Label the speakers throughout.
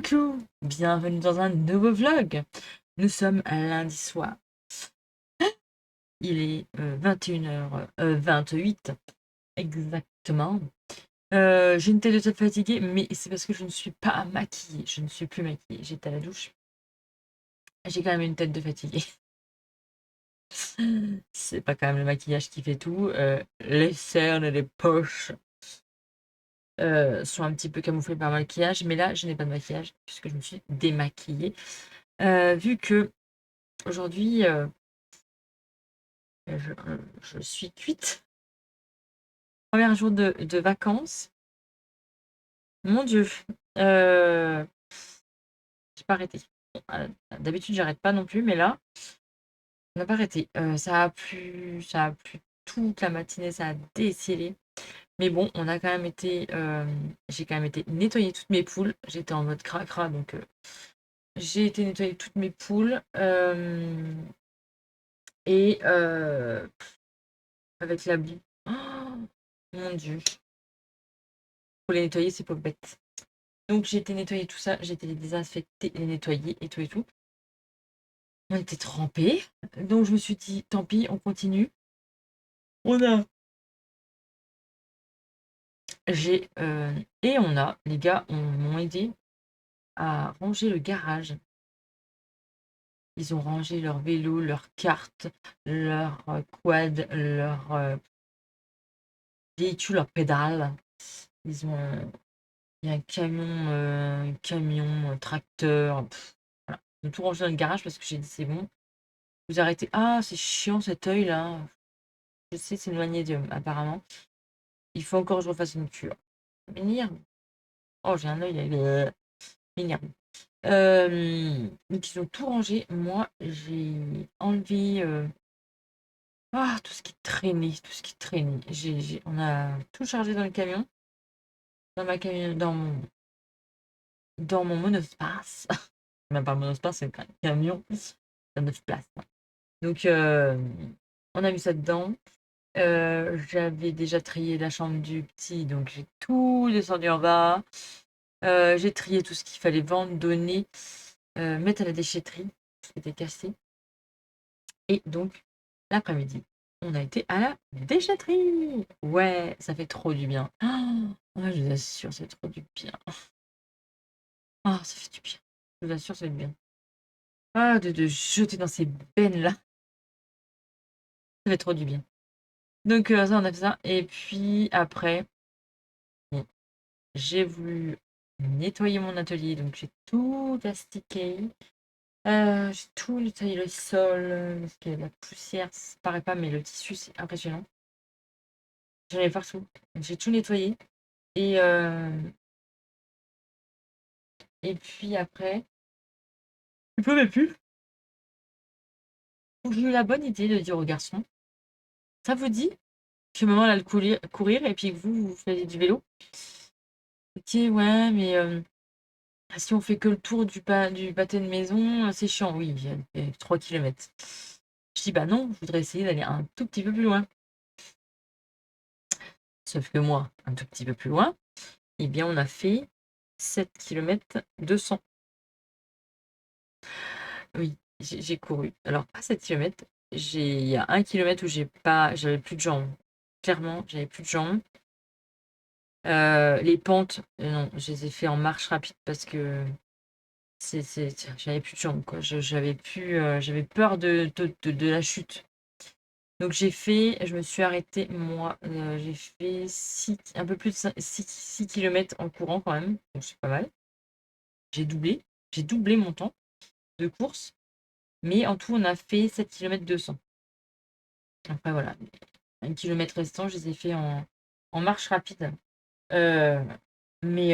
Speaker 1: coucou, bienvenue dans un nouveau vlog. Nous sommes lundi soir. Il est 21h28 exactement. J'ai une tête de tête fatiguée, mais c'est parce que je ne suis pas maquillée. Je ne suis plus maquillée. J'étais à la douche. J'ai quand même une tête de fatiguée. C'est pas quand même le maquillage qui fait tout. Les cernes et les poches sont un petit peu camouflées par le maquillage, mais là, je n'ai pas de maquillage puisque je me suis démaquillée. Vu que aujourd'hui, je suis cuite. Premier jour de vacances. Mon Dieu, j'ai pas arrêté. D'habitude, j'arrête pas non plus, mais là, on n'a pas arrêté. Ça a plu toute la matinée, ça a décilé. Mais bon, on a quand même été, j'ai quand même été nettoyer toutes mes poules. J'étais en mode cracra, donc j'ai été nettoyer toutes mes poules. Et avec la boue. Oh, mon Dieu. Faut les nettoyer, ces pauvres bêtes. Donc j'ai été nettoyer tout ça, j'ai été les désinfecter, les nettoyer et tout et tout. On était trempés. Donc je me suis dit, tant pis, on continue. On a. J'ai et on a, les gars m'ont aidé à ranger le garage. Ils ont rangé leur vélo, leurs cartes, leur quad, leur véhicule, leurs pédales. Ils ont il y a un camion, tracteur. Voilà. Ils ont tout rangé dans le garage parce que j'ai dit c'est bon. Vous arrêtez. Ah, c'est chiant cet œil là. Je sais s'éloigner apparemment. Il faut encore que je refasse une cure. M'énerve. Oh, j'ai un œil m'énerve. Donc ils ont tout rangé. Moi, j'ai enlevé tout ce qui traînait, tout ce qui traînait. On a tout chargé dans le camion, dans mon monospace. Même pas monospace, c'est un camion. Ça 9 places. Donc on a mis ça dedans. J'avais déjà trié la chambre du petit, donc j'ai tout descendu en bas. J'ai trié tout ce qu'il fallait vendre, donner, mettre à la déchetterie, ce qui était cassé. Et donc, l'après-midi, on a été à la déchetterie. Ouais, ça fait trop du bien. Ouais, je vous assure, c'est trop du bien. Ah, ça fait du bien. Je vous assure, ça fait du bien. Ah, de jeter dans ces bennes-là, ça fait trop du bien. Donc, ça, on a fait ça. Et puis après, bon, j'ai voulu nettoyer mon atelier, donc j'ai tout astiqué. J'ai tout nettoyé le sol, parce qu'il y a de la poussière, ça paraît pas, mais le tissu, c'est impressionnant. J'en ai partout. J'ai tout nettoyé. Et, et puis après, il pleuvait plus. Donc j'ai eu la bonne idée de dire aux garçons, ça vous dit que maman elle a le courir et puis que vous faites du vélo? Ok, ouais, mais si on fait que le tour du pâté de maison, c'est chiant. Oui, il y a 3 km. Je dis, bah non, je voudrais essayer d'aller un tout petit peu plus loin. Sauf que moi, un tout petit peu plus loin, eh bien, on a fait 7 km 200. Oui, j'ai couru. Alors, pas 7 km. Il y a 1 kilomètre où j'avais plus de jambes. Clairement, j'avais plus de jambes. Les pentes, non, je les ai fait en marche rapide parce que j'avais plus de jambes, quoi. J'avais peur de la chute. Donc je me suis arrêtée, moi, j'ai fait un peu plus de 6 km en courant quand même, donc c'est pas mal. J'ai doublé mon temps de course, mais en tout, on a fait 7 km 200. Après, voilà, 1 kilomètre restant, je les ai fait en marche rapide. Euh, mais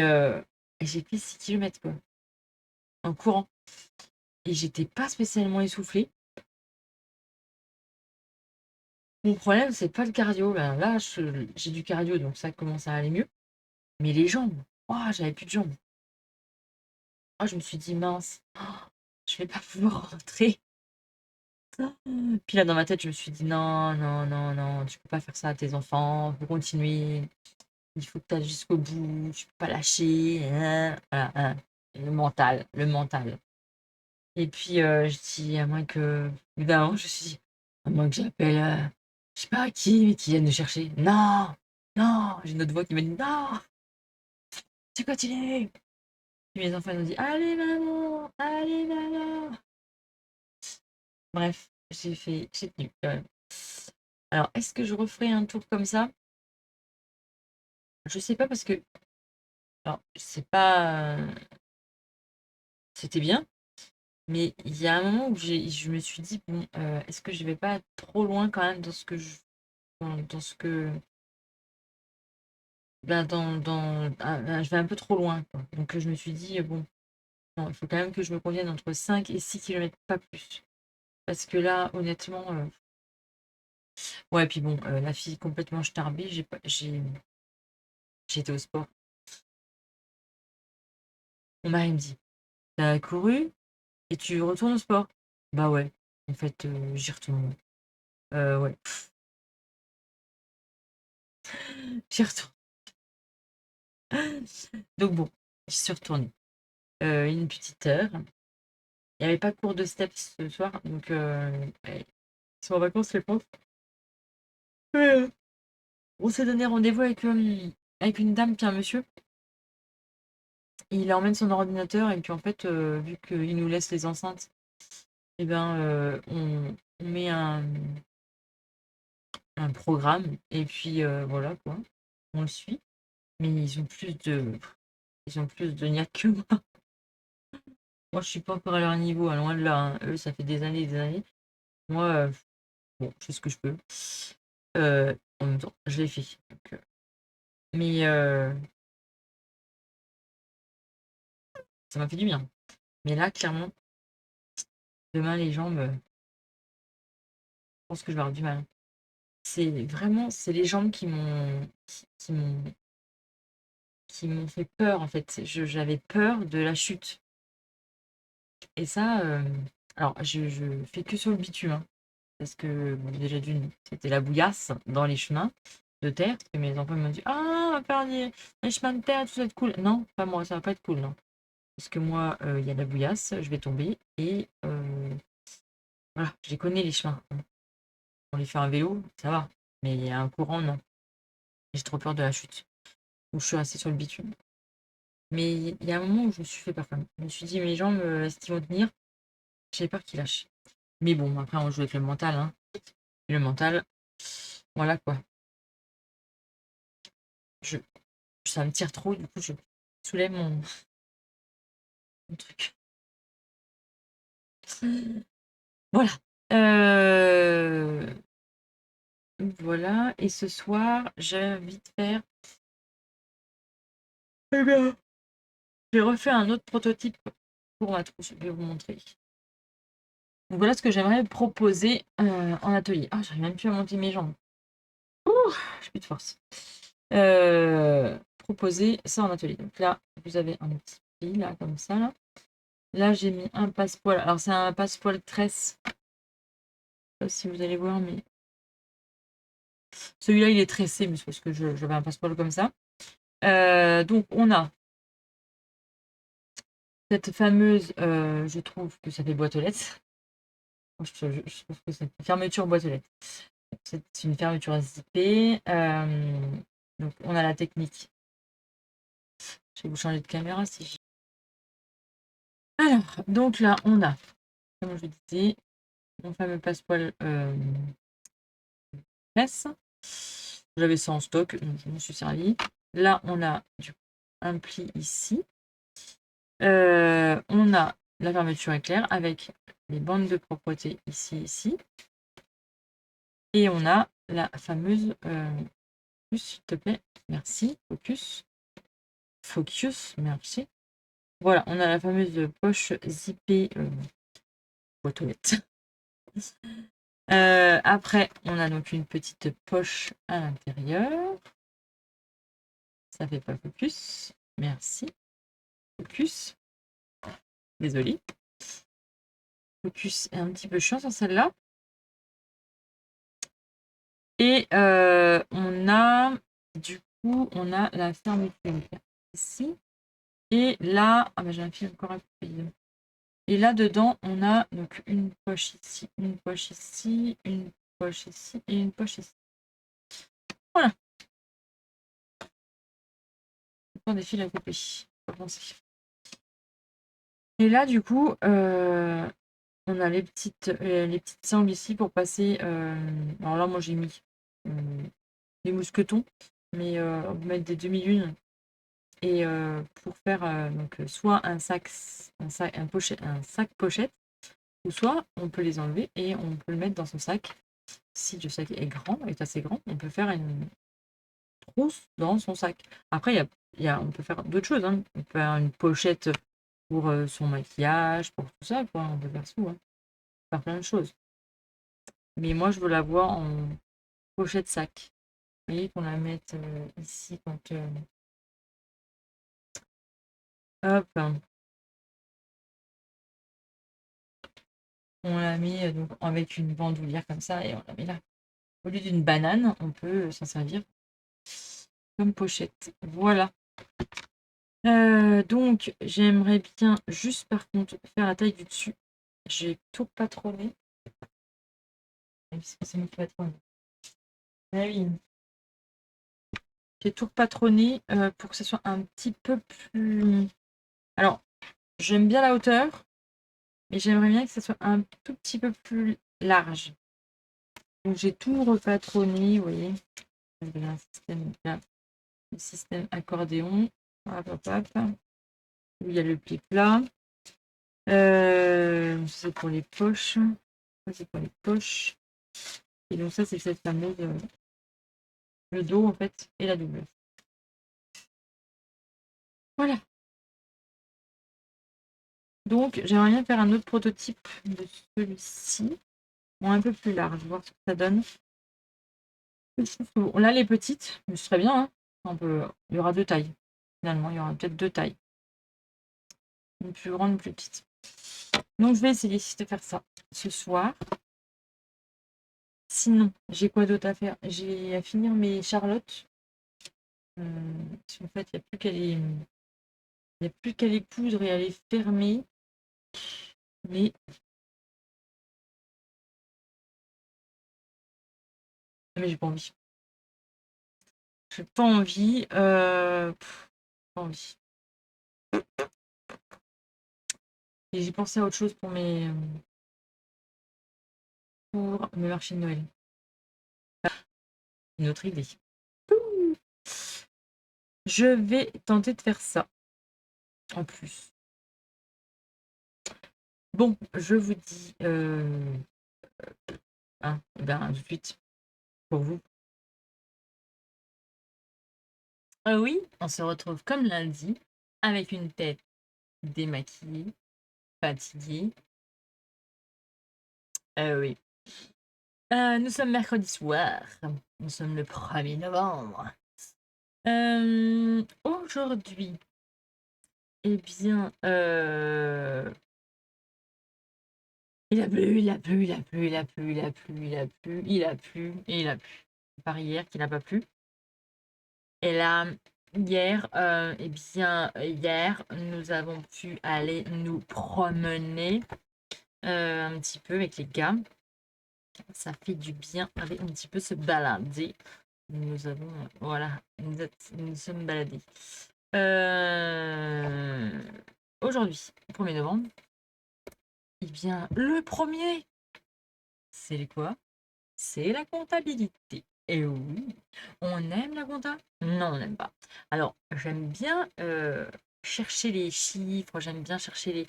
Speaker 1: j'ai fait 6 km quoi, en courant. Et j'étais pas spécialement essoufflée. Mon problème, c'est pas le cardio. Là, j'ai du cardio, donc ça commence à aller mieux. Mais les jambes, j'avais plus de jambes. Je me suis dit, mince, je vais pas pouvoir rentrer. Puis là, dans ma tête, je me suis dit, non, non, non, non, tu peux pas faire ça à tes enfants, faut continuer. Il faut que tu ailles jusqu'au bout, tu peux pas lâcher. Voilà, hein. Le mental, le mental. Et puis, je dis: «À moins que» évidemment, je me suis dit: «À moins que j'appelle, je sais pas qui, mais qui vienne me chercher». «Non! Non!» J'ai une autre voix qui m'a dit: «Non! Tu continues!» Puis mes enfants ils ont dit: «Allez maman! Allez maman!» Bref, j'ai tenu quand même. Alors, est-ce que je referai un tour comme ça? Je sais pas parce que alors c'est pas, c'était bien, mais il y a un moment où je me suis dit: «Bon, est-ce que je vais pas trop loin quand même dans ce que dans ce que ben, je vais un peu trop loin, quoi». Donc je me suis dit: «Bon, non, il faut quand même que je me convienne entre 5 et 6 kilomètres, pas plus». Parce que là, honnêtement, ouais, puis bon, la fille complètement starbée, j'ai été au sport. Mon mari me dit: «Tu couru et tu retournes au sport?» «Bah ouais, en fait, j'y retourne, ouais, j'y retourne». Donc bon, j'y suis retournée, une petite heure. Il y avait pas cours de steps ce soir, donc ouais, ils sont en vacances les profs. Ouais. On s'est donné rendez-vous avec une dame puis un monsieur. Il emmène son ordinateur et puis en fait, vu qu'il nous laisse les enceintes, et ben, on met un programme et puis, voilà quoi, on le suit. Mais ils ont plus de niaque que moi. Moi, je suis pas encore à leur niveau, hein, loin de là, hein. Eux, ça fait des années. Moi, bon, je fais ce que je peux. En même temps, je l'ai fait. Donc, mais ça m'a fait du bien. Mais là, clairement, demain, les jambes, je pense que je vais avoir du mal. C'est les jambes qui m'ont fait peur, en fait. J'avais peur de la chute. Et ça, alors, je fais que sur le bitume, hein, parce que bon, déjà d'une, c'était la bouillasse dans les chemins de terre. Parce que mes enfants m'ont dit: «Ah, on va faire les chemins de terre, tout ça va être cool». Non, pas moi, ça va pas être cool, non. Parce que moi, il y a de la bouillasse, je vais tomber et voilà, je les connais les chemins. On les fait en vélo, ça va. Mais il y a un courant, non. J'ai trop peur de la chute. Donc je suis restée sur le bitume. Mais il y a un moment où je me suis fait peur quand même. Je me suis dit: «Mes jambes, est-ce qu'ils vont tenir?» J'avais peur qu'ils lâchent. Mais bon, après on joue avec le mental, hein. Et le mental, voilà quoi. Je Ça me tire trop, du coup je soulève mon truc. Voilà. Voilà et ce soir, j'ai envie de faire eh bien, j'ai refait un autre prototype pour ma trousse, je vais vous montrer. Donc voilà ce que j'aimerais proposer, en atelier. Ah, j'arrive même plus à monter mes jambes. Ouh, j'ai plus de force. Proposer ça en atelier. Donc là, vous avez un petit pli là, comme ça là. Là, j'ai mis un passepoil. Alors c'est un passepoil tresse. Je sais pas si vous allez voir, mais celui-là, il est tressé, mais c'est parce que j'avais un passepoil comme ça. Donc on a cette fameuse, je trouve que ça fait boîte aux lettres. Je trouve que c'est une fermeture boîte aux lettres. C'est une fermeture zippée. Donc on a la technique. Je vais vous changer de caméra si j'ai. Alors, donc là, on a, comme je disais, mon fameux passepoil presse. J'avais ça en stock, donc je m'en suis servi. Là, on a un pli ici. On a la fermeture éclair avec les bandes de propreté ici, ici. Et on a la fameuse focus, s'il te plaît, merci, focus, focus, merci. Voilà, on a la fameuse poche zippée boîte aux lettres. Après, on a donc une petite poche à l'intérieur. Ça fait pas focus, merci, focus, désolé. Focus est un petit peu chiant sur celle-là. Et on a, du coup, on a la fermeture ici. Et là, ah bah, j'ai un fil encore à couper. Et là, dedans, on a donc une poche ici, une poche ici, une poche ici et une poche ici. Voilà. Encore des fils à couper. Faut penser. Et là, du coup, on a les petites sangles ici pour passer. Alors là, moi, j'ai mis des mousquetons, mais on peut mettre des demi-lunes. Et pour faire donc, soit un sac pochette, ou soit on peut les enlever et on peut le mettre dans son sac. Si le sac est assez grand, on peut faire une trousse dans son sac. Après, on peut faire d'autres choses, hein. On peut faire une pochette pour son maquillage, pour tout ça, quoi. On peut faire tout, hein. Faire plein de choses. Mais moi, je veux la voir en pochette sac. Vous voyez, qu'on la mette ici quand... hop, on la met donc avec une bandoulière comme ça et on la met là. Au lieu d'une banane, on peut s'en servir comme pochette. Voilà. Donc, j'aimerais bien juste par contre faire la taille du dessus. J'ai tout patronné. Puisque c'est moi qui patronne. Ah oui. J'ai tout patronné pour que ce soit un petit peu plus. Alors, j'aime bien la hauteur, mais j'aimerais bien que ce soit un tout petit peu plus large. Donc, j'ai tout repatronné, vous voyez. J'ai un système là, le système accordéon. Hop, hop, hop. Où il y a le pli plat. C'est pour les poches. Ça, c'est pour les poches. Et donc ça, c'est cette fameuse le dos en fait et la doublure. Voilà. Donc j'aimerais bien faire un autre prototype de celui-ci, bon, un peu plus large, voir ce que ça donne. Bon, là les petites, mais ce serait bien, hein. Il y aura deux tailles. Finalement, il y aura peut-être deux tailles. Une plus grande, une plus petite. Donc je vais essayer de faire ça ce soir. Sinon, j'ai quoi d'autre à faire? J'ai à finir mes charlottes. En fait, il n'y a plus qu'à les coudre et à les fermer. Mais j'ai pas envie. J'ai pas envie. Pas envie. Et j'ai pensé à autre chose pour mes marchés de Noël. Une autre idée. Je vais tenter de faire ça. En plus. Bon, je vous dis tout de suite pour vous. Oui, on se retrouve comme lundi avec une tête démaquillée, fatiguée. Oui. Nous sommes mercredi soir. Nous sommes le 1er novembre. Aujourd'hui, eh bien, il a plu, il a plu, il a plu, il a plu, il a plu, il a plu, il a plu et il a plu. Par hier qu'il n'a pas plu. Et là, hier, hier, nous avons pu aller nous promener un petit peu avec les gars. Ça fait du bien avec un petit peu se balader. Nous avons, voilà, nous sommes baladés. Aujourd'hui, 1er novembre, eh bien, le premier, c'est quoi? C'est la comptabilité. Et oui, on aime la compta? Non, on n'aime pas. Alors, j'aime bien chercher les chiffres, j'aime bien chercher les...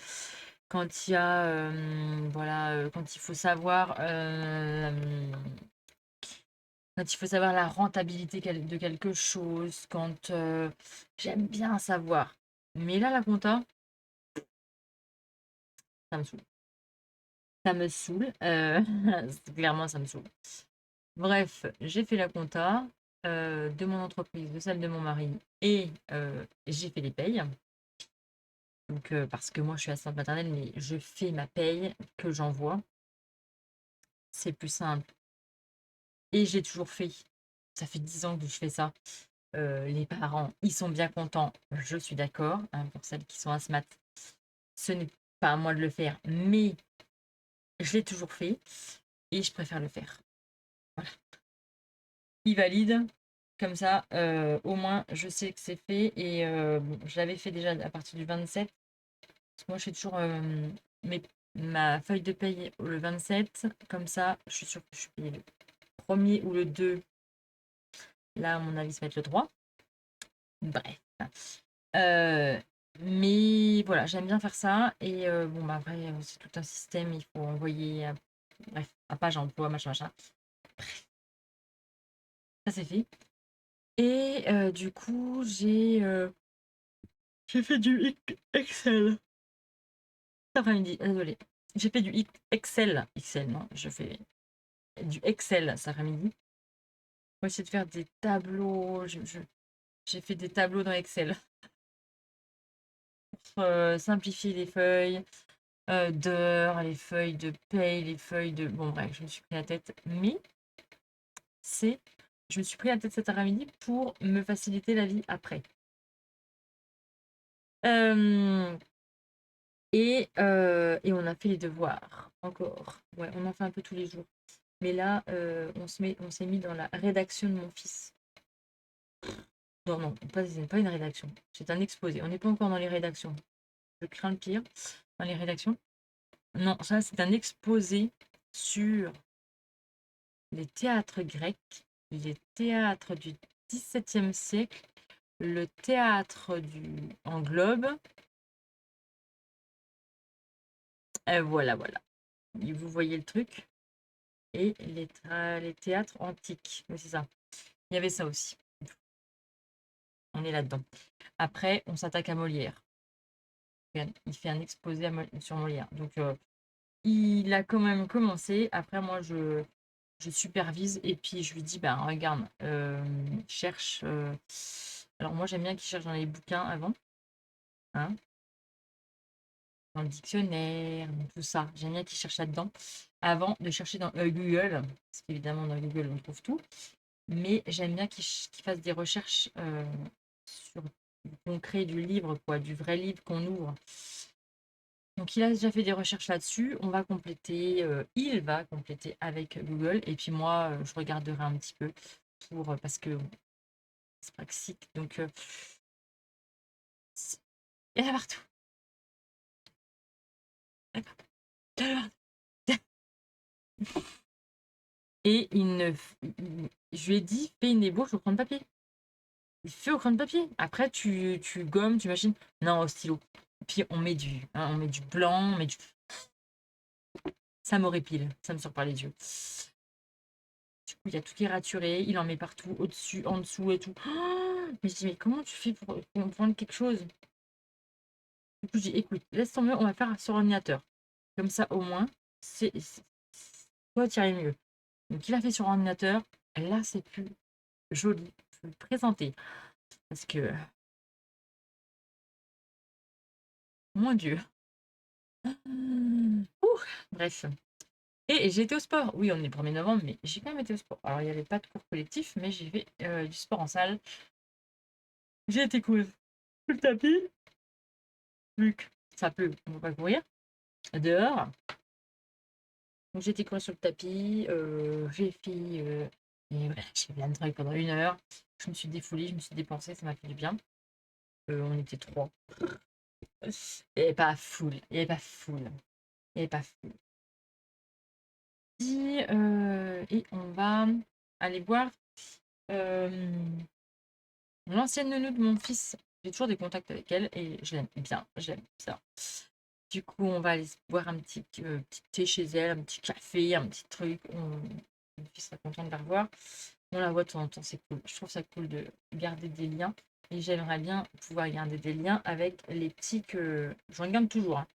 Speaker 1: Quand il y a, voilà, quand il faut savoir... quand il faut savoir la rentabilité de quelque chose, quand j'aime bien savoir. Mais là, la compta, ça me saoule. Ça me saoule. Clairement, ça me saoule. Bref, j'ai fait la compta de mon entreprise, de celle de mon mari, et j'ai fait les payes. Donc, parce que moi, je suis assistante maternelle, mais je fais ma paye que j'envoie. C'est plus simple. Et j'ai toujours fait. Ça fait 10 ans que je fais ça. Les parents, ils sont bien contents, je suis d'accord, hein, pour celles qui sont asthmatiques. Ce n'est pas à moi de le faire, mais je l'ai toujours fait et je préfère le faire. Voilà. Il valide, comme ça, au moins, je sais que c'est fait et bon, je l'avais fait déjà à partir du 27. Parce que moi, je fais toujours ma feuille de paye le 27. Comme ça, je suis sûre que je suis payée le premier ou le 2. Là, à mon avis, ça va être le 3. Bref. Euh, mais voilà, j'aime bien faire ça. Et bon, bah, après, c'est tout un système. Il faut envoyer, bref, à page emploi, machin, machin. Bref, ça c'est fait. Et du coup, j'ai fait du Excel cet après-midi. Désolée. J'ai fait du Excel. Excel, non, je fais du Excel cet après-midi. Pour essayer de faire des tableaux. J'ai fait des tableaux dans Excel pour simplifier les feuilles d'heures, les feuilles de paye, les feuilles de... Bon, bref, je me suis pris la tête. Mais c'est... Je me suis pris la tête cet après-midi pour me faciliter la vie après. Euh, et on a fait les devoirs, encore. Ouais, on en fait un peu tous les jours. Mais là, on s'est mis dans la rédaction de mon fils. Non, non, pas une rédaction. C'est un exposé. On n'est pas encore dans les rédactions. Je crains le pire dans les rédactions. Non, ça, c'est un exposé sur les théâtres grecs, les théâtres du XVIIe siècle, le théâtre en globe. Voilà, voilà. Et vous voyez le truc. Et les théâtres antiques. Oui, c'est ça. Il y avait ça aussi. On est là-dedans. Après, on s'attaque à Molière. Il fait un exposé sur Molière. Donc, il a quand même commencé. Après, moi, je supervise et puis je lui dis, ben regarde, cherche. Alors moi, j'aime bien qu'il cherche dans les bouquins avant, hein, dans le dictionnaire, dans tout ça. J'aime bien qu'il cherche là-dedans avant de chercher dans Google, parce qu'évidemment, dans Google, on trouve tout. Mais j'aime bien qu'il fasse des recherches sur du concret du livre, quoi, du vrai livre qu'on ouvre. Donc, il a déjà fait des recherches là-dessus. Il va compléter avec Google. Et puis moi, je regarderai un petit peu parce que c'est praxique. Donc, il y en a partout. Il y en a partout. Et je lui ai dit, fais une ébauche au crayon de papier. Il fait au crayon de papier. Après, tu gommes, tu machines. Non, au stylo. Puis on met du blanc, ça m'horripile. Ça me sort par les yeux. Du coup, il y a tout qui est raturé. Il en met partout, au-dessus, en dessous et tout. Oh, mais je dis, mais comment tu fais pour prendre quelque chose? Du coup, je dis, écoute, laisse tomber, on va faire sur ordinateur. Comme ça, au moins, toi, tu irais mieux. Donc, il a fait sur ordinateur. Là, c'est plus joli, plus présenté. Parce que, mon Dieu. Ouh, bref. Et j'ai été au sport. Oui, on est le 1er novembre, mais j'ai quand même été au sport. Alors, il n'y avait pas de cours collectif, mais j'ai fait du sport en salle. J'ai été courir sur le tapis, vu que ça pleut, on ne va pas courir dehors. Donc, j'ai été courir sur le tapis, j'ai fait, et voilà, j'ai fait plein de trucs pendant 1 heure. Je me suis défoulée, je me suis dépensée, ça m'a fait du bien. On était 3. Il n'y avait pas foule, il n'y avait pas foule, il n'y avait pas foule. Et on va aller voir l'ancienne nounou de mon fils. J'ai toujours des contacts avec elle et je l'aime bien, j'aime ça. Du coup, on va aller boire un petit thé chez elle, un petit café, un petit truc. Mon fils sera content de la revoir. On la voit de temps en temps, c'est cool. Je trouve ça cool de garder des liens. Et j'aimerais bien pouvoir garder des liens avec les petits que... Je regarde toujours, hein.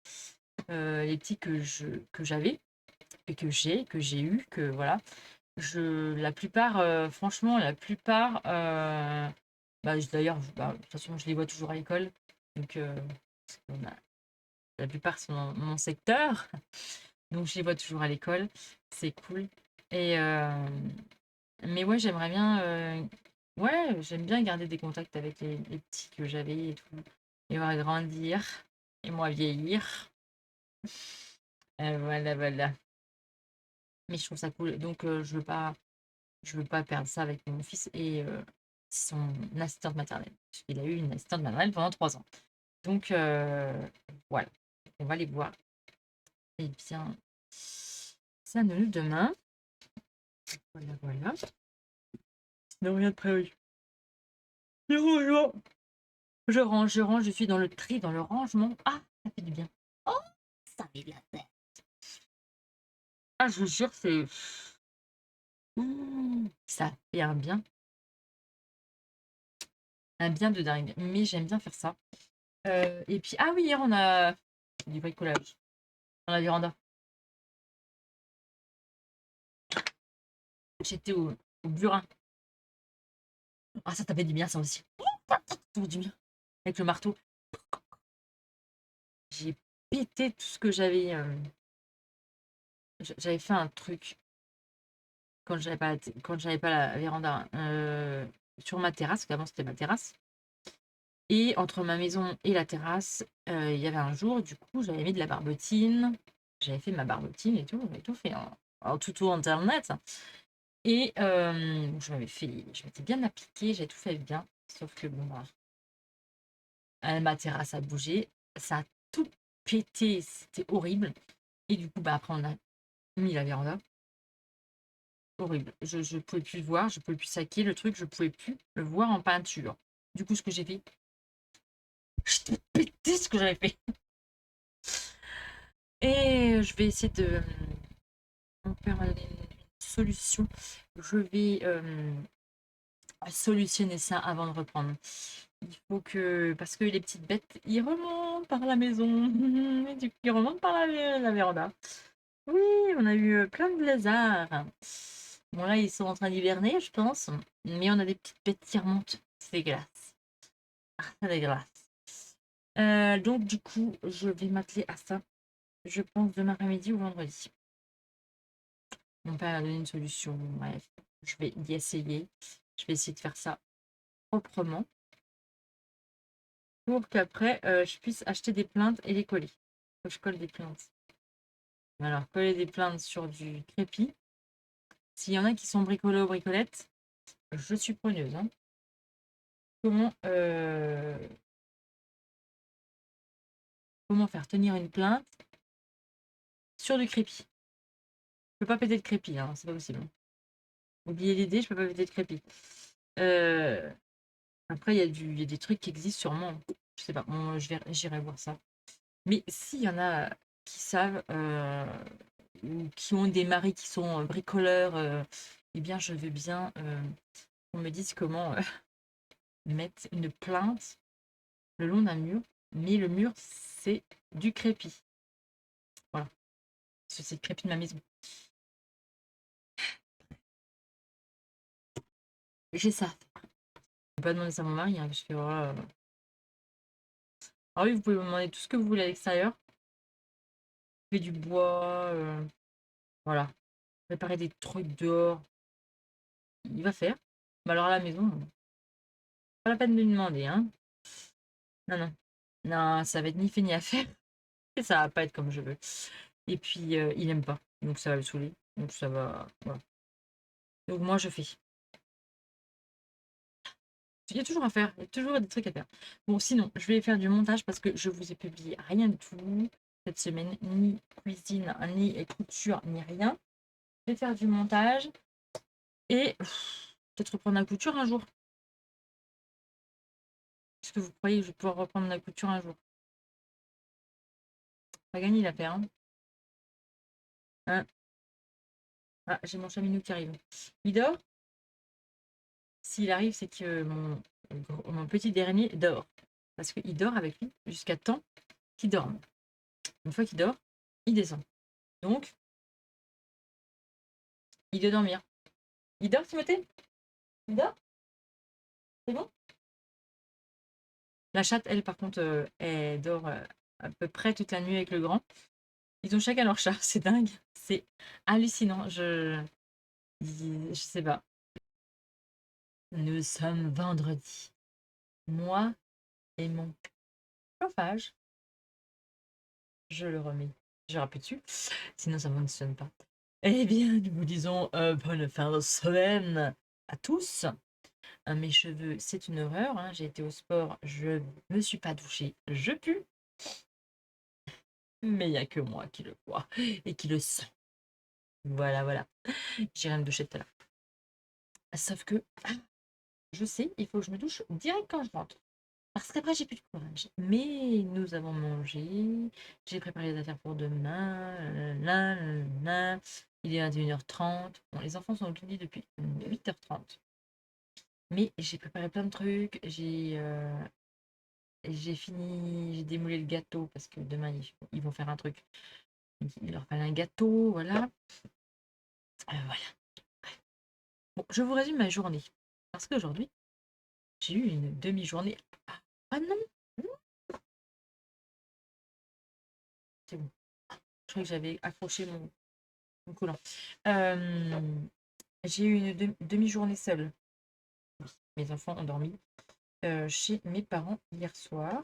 Speaker 1: Les petits que j'avais et que j'ai eu, que voilà. La plupart, franchement, la plupart, d'ailleurs, de toute façon, je les vois toujours à l'école. Donc, la plupart sont dans mon secteur. Donc, je les vois toujours à l'école. C'est cool. Et, mais ouais, j'aimerais bien. Ouais, j'aime bien garder des contacts avec les petits que j'avais et tout. Les voir grandir et moi vieillir. Voilà, voilà. Mais je trouve ça cool. Donc, je veux pas perdre ça avec mon fils et son assistante maternelle. Puisqu'il a eu une assistante maternelle pendant 3 ans. Donc, voilà. On va les voir. Eh bien, ça nous demain. Voilà, voilà. Non, rien de prévu. Je range, je suis dans le tri, dans le rangement. Ah, ça fait du bien. Oh, ça fait de la peine. Ah, je vous jure, c'est. Ça fait un bien de dingue. Mais j'aime bien faire ça. Et puis, ah oui, hier, on a du bricolage dans la véranda. J'étais au burin. Ah, ça fait du bien, ça aussi. Ça fait du bien. Avec le marteau, j'ai pété tout ce que j'avais. J'avais fait un truc quand j'avais pas la véranda sur ma terrasse, parce qu'avant c'était ma terrasse. Et entre ma maison et la terrasse, il y avait un jour, du coup, j'avais mis de la barbotine. J'avais fait ma barbotine et tout, j'avais tout fait en tuto internet. Et je m'étais bien appliquée, j'ai tout fait bien. Sauf que bon, bah, ma terrasse a bougé, ça a tout pété, c'était horrible. Et du coup, bah, après, on a mis la véranda. Horrible. Je pouvais plus le voir, je pouvais plus saquer le truc, je pouvais plus le voir en peinture. Du coup, ce que j'ai fait, je pété ce que j'avais fait. Et je vais essayer de. Mon père m'a donné une solution. Je vais solutionner ça avant de reprendre. Il faut que. Parce que les petites bêtes, ils remontent par la maison. Et du coup, ils remontent par la véranda. Oui, on a eu plein de lézards. Bon, là, ils sont en train d'hiverner, je pense. Mais on a des petites bêtes qui remontent. C'est dégueulasse. Ah, c'est dégueulasse. Donc, du coup, je vais m'atteler à ça. Je pense demain après-midi ou vendredi. Mon père a donné une solution. Bref, je vais y essayer. Je vais essayer de faire ça proprement pour qu'après, je puisse acheter des plaintes et les coller. Faut que je colle des plaintes. Alors, coller des plaintes sur du crépi. S'il y en a qui sont bricolos ou bricolettes, je suis preneuse. Hein. Comment, comment faire tenir une plainte sur du crépi? Je peux pas péter de crépi, hein, c'est pas possible. Oubliez l'idée, je peux pas péter de crépi. Après, il y a des trucs qui existent sûrement. Je sais pas, j'irai voir ça. Mais s'il y en a qui savent ou qui ont des maris qui sont bricoleurs, eh bien, je veux bien qu'on me dise comment mettre une plainte le long d'un mur. Mais le mur, c'est du crépi. Voilà. C'est le crépi de ma maison. J'ai ça. Je ne vais pas demander ça à mon mari, hein, parce que voilà. Ah oui, vous pouvez me demander tout ce que vous voulez à l'extérieur. Couper du bois, voilà. Préparer des trucs dehors. Il va faire. Mais alors à la maison, pas la peine de lui demander, hein. Non, non. Non, ça va être ni fait ni à faire. Et ça va pas être comme je veux. Et puis, il aime pas. Donc ça va le saouler. Donc ça va. Voilà. Donc moi, je fais. Il y a toujours à faire. Il y a toujours des trucs à faire. Bon, sinon, je vais faire du montage parce que je vous ai publié rien du tout cette semaine. Ni cuisine, ni couture, ni rien. Je vais faire du montage. Et peut-être reprendre la couture un jour. Est-ce que vous croyez que je vais pouvoir reprendre la couture un jour? Pas gagné l'affaire. Hein. Ah, j'ai mon chaminou qui arrive. Il dort? S'il arrive, c'est que mon petit dernier dort. Parce qu'il dort avec lui jusqu'à temps qu'il dorme. Une fois qu'il dort, il descend. Donc, il doit dormir. Il dort, Timothée? Il dort? C'est bon? La chatte, elle, par contre, elle dort à peu près toute la nuit avec le grand. Ils ont chacun leur chat. C'est dingue. C'est hallucinant. Je sais pas. Nous sommes vendredi. Moi et mon chauffage. Je le remets. Je rappuie dessus. Sinon, ça ne fonctionne pas. Eh bien, nous vous disons bonne fin de semaine à tous. Mes cheveux, c'est une horreur. Hein. J'ai été au sport, je me suis pas douchée, je pue. Mais il n'y a que moi qui le vois et qui le sent. Voilà, voilà. J'irai me doucher tout à l'heure. Sauf que, je sais, il faut que je me douche direct quand je rentre. Parce qu'après, j'ai plus de courage. Mais nous avons mangé. J'ai préparé les affaires pour demain. Il est 21h30. Bon, les enfants sont au lit depuis 8h30. Mais j'ai préparé plein de trucs. J'ai fini. J'ai démoulé le gâteau parce que demain, ils vont faire un truc. Il leur fallait un gâteau. Voilà. Voilà. Bon, je vous résume ma journée. Parce qu'aujourd'hui, j'ai eu une demi-journée. Ah non! C'est bon. Je croyais que j'avais accroché mon collant. Euh, j'ai eu une demi-journée seule. Mes enfants ont dormi chez mes parents hier soir.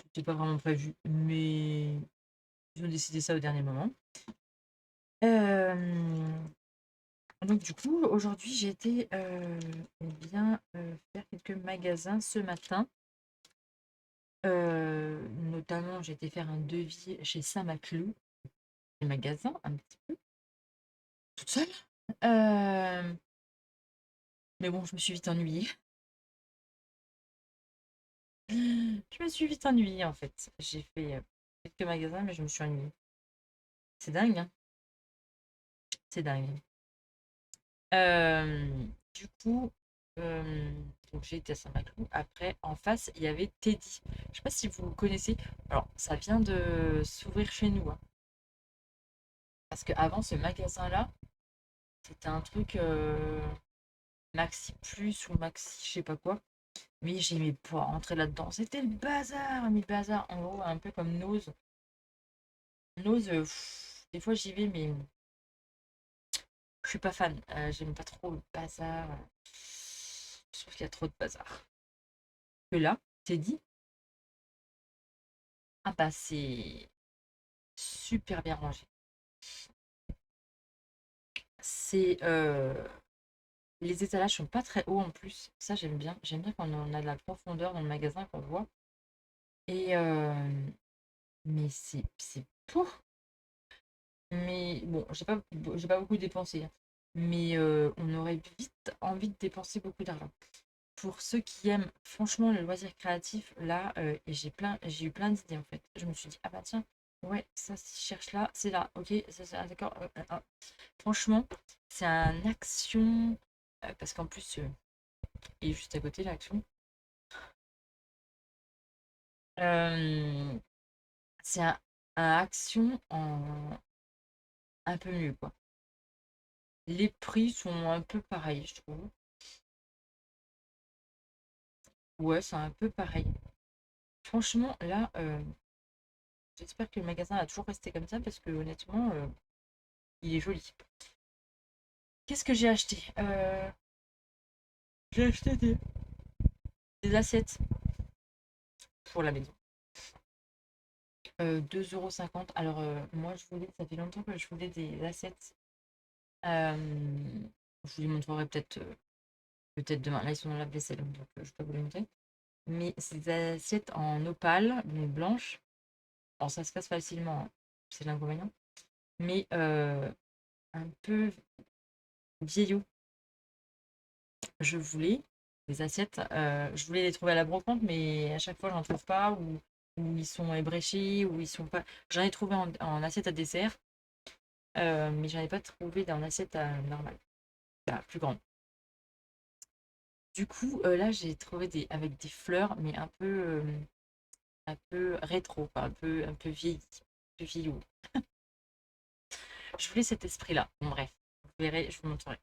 Speaker 1: C'était pas vraiment prévu, mais ils ont décidé ça au dernier moment. Euh, donc du coup, aujourd'hui, j'ai été faire quelques magasins ce matin. Notamment, j'ai été faire un devis chez Saint-Maclou, les magasins, un petit peu, toute seule. Euh, mais bon, je me suis vite ennuyée. Je me suis vite ennuyée en fait. J'ai fait quelques magasins, mais je me suis ennuyée. C'est dingue, hein. C'est dingue. Du coup, euh, donc j'ai été à Saint-Maclou. Après, en face, il y avait Teddy. Je sais pas si vous connaissez. Alors, ça vient de s'ouvrir chez nous, hein. Parce qu'avant, ce magasin-là, c'était un truc Maxi Plus ou Maxi, je sais pas quoi. Mais j'aimais pas rentrer là-dedans. C'était le bazar, mais le bazar. En gros, un peu comme Nose. Nose, des fois j'y vais, mais je suis pas fan. J'aime pas trop le bazar. Je trouve qu'il y a trop de bazar. Que là, t'es dit, ah bah c'est super bien rangé. C'est les étalages sont pas très hauts en plus. Ça j'aime bien. J'aime bien quand on a de la profondeur dans le magasin qu'on voit. Et mais c'est pour. Mais bon, j'ai pas beaucoup dépensé, hein. Mais on aurait vite envie de dépenser beaucoup d'argent. Pour ceux qui aiment franchement le loisir créatif, là, et j'ai eu plein d'idées en fait. Je me suis dit, ah bah tiens, ouais, ça, si je cherche là, c'est là, ok, ça, d'accord. Franchement, c'est un action, parce qu'en plus, il est juste à côté l'action. Euh, c'est un action en un peu mieux, quoi. Les prix sont un peu pareils, je trouve. Ouais, c'est un peu pareil. Franchement, là, j'espère que le magasin va toujours rester comme ça parce que honnêtement, il est joli. Qu'est-ce que j'ai acheté? J'ai acheté des assiettes pour la maison. 2,50 €. Alors, moi, ça fait longtemps que je voulais des assiettes. Je vous les montrerai peut-être demain. Là, ils sont dans la vaisselle, donc je peux vous les montrer. Mais c'est des assiettes en opale, donc blanches. Alors, ça se casse facilement, hein, c'est l'inconvénient. Mais un peu vieillot. Je voulais des assiettes, je voulais les trouver à la brocante, mais à chaque fois, j'en trouve pas, ou ils sont ébréchés, ou ils sont pas. J'en ai trouvé en assiette à dessert, mais j'en ai pas trouvé dans assiette normale, bah, plus grande. Du coup, là, j'ai trouvé avec des fleurs, mais un peu rétro, quoi, un peu vieilli, un peu vieillot. Je voulais cet esprit-là. Bon, bref, vous verrez, je vous montrerai.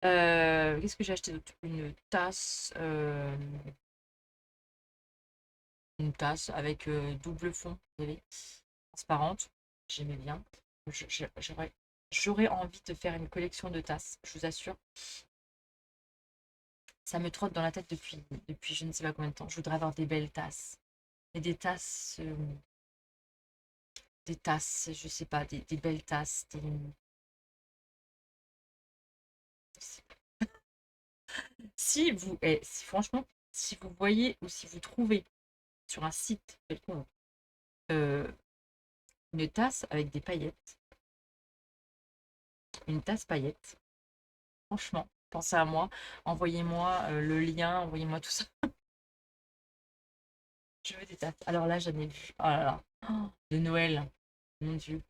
Speaker 1: Qu'est-ce que j'ai acheté d'autre? Une tasse avec double fond, vous savez, transparente. J'aimais bien. J'aurais J'aurais envie de faire une collection de tasses, je vous assure. Ça me trotte dans la tête depuis je ne sais pas combien de temps. Je voudrais avoir des belles tasses. Et des tasses, je sais pas, des belles tasses. Si vous, si franchement, si vous voyez ou si vous trouvez sur un site quelconque euh, une tasse avec des paillettes, une tasse paillettes, franchement, pensez à moi, envoyez-moi le lien, envoyez-moi tout ça. Je veux des tasses. Alors là, j'en ai vu. Oh là là. Oh, de Noël, mon Dieu.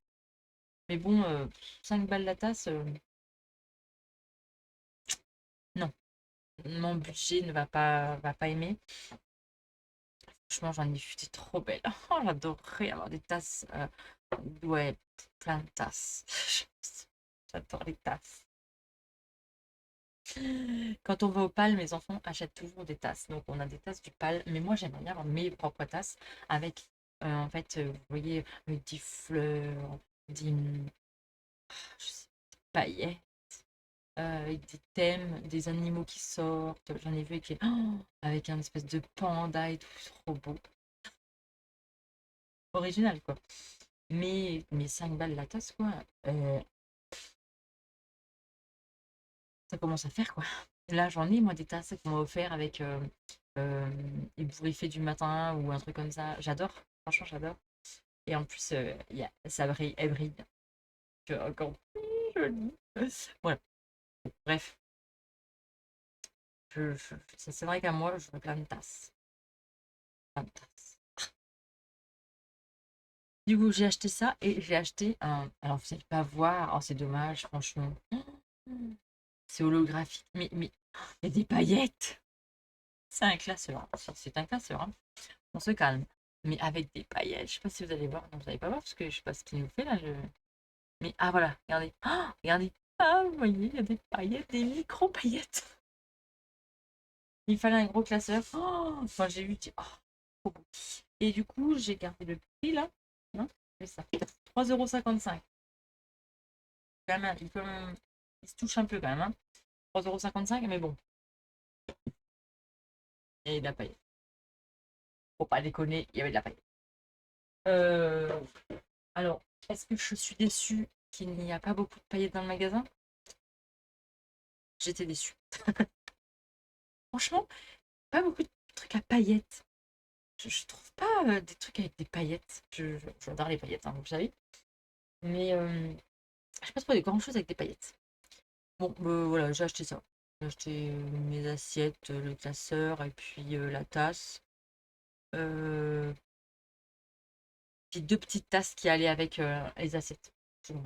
Speaker 1: Mais bon, 5 balles la tasse, non. Mon budget ne va pas aimer. Franchement, j'en ai vu des trop belles. Oh, j'adorerais avoir des tasses. Ouais, plein de tasses. J'adore les tasses. Quand on va au PAL, mes enfants achètent toujours des tasses. Donc, on a des tasses du PAL. Mais moi, j'aimerais bien avoir mes propres tasses avec, en fait, vous voyez, des fleurs, des, je sais, des paillettes, avec des thèmes, des animaux qui sortent. J'en ai vu avec un espèce de panda et tout. C'est trop beau. Original, quoi. Mais 5 balles la tasse, quoi. Ça commence à faire, quoi. Là, j'en ai, moi, des tasses qu'on m'a offert avec euh, ébouriffé du matin ou un truc comme ça. J'adore. Franchement, j'adore. Et en plus, ça brille, elle brille. Encore plus jolie. Voilà. Bref, c'est vrai qu'à moi, je veux plein de tasses. Plein de tasses. Du coup, j'ai acheté ça et j'ai acheté un. Alors, vous n'allez pas voir. Oh, c'est dommage, franchement. C'est holographique. Mais il y a des paillettes. C'est un classeur. C'est un classeur, hein. On se calme. Mais avec des paillettes. Je sais pas si vous allez voir. Non, vous n'allez pas voir parce que je sais pas ce qu'il nous fait là. Mais ah voilà, regardez. Ah, regardez. Ah, vous voyez, il y a des paillettes, des micro-paillettes. Il fallait un gros classeur. Oh, enfin, j'ai eu dit, oh, trop beau. Et du coup, j'ai gardé le prix là. Non, c'est ça. 3,55 €. Quand même, il se touche un peu quand même, hein. 3,55 €, mais bon. Et de la paillette. Faut pas déconner, il y avait de la paillette. Euh, alors, est-ce que je suis déçue qu'il n'y a pas beaucoup de paillettes dans le magasin? J'étais déçue. Franchement, pas beaucoup de trucs à paillettes. Je trouve pas des trucs avec des paillettes. J'adore les paillettes, hein, vous savez. Mais je pas trouvé grand chose avec des paillettes. Bon, voilà, j'ai acheté ça. J'ai acheté mes assiettes, le classeur et puis la tasse. Euh, Puis deux petites tasses qui allaient avec les assiettes. Je vous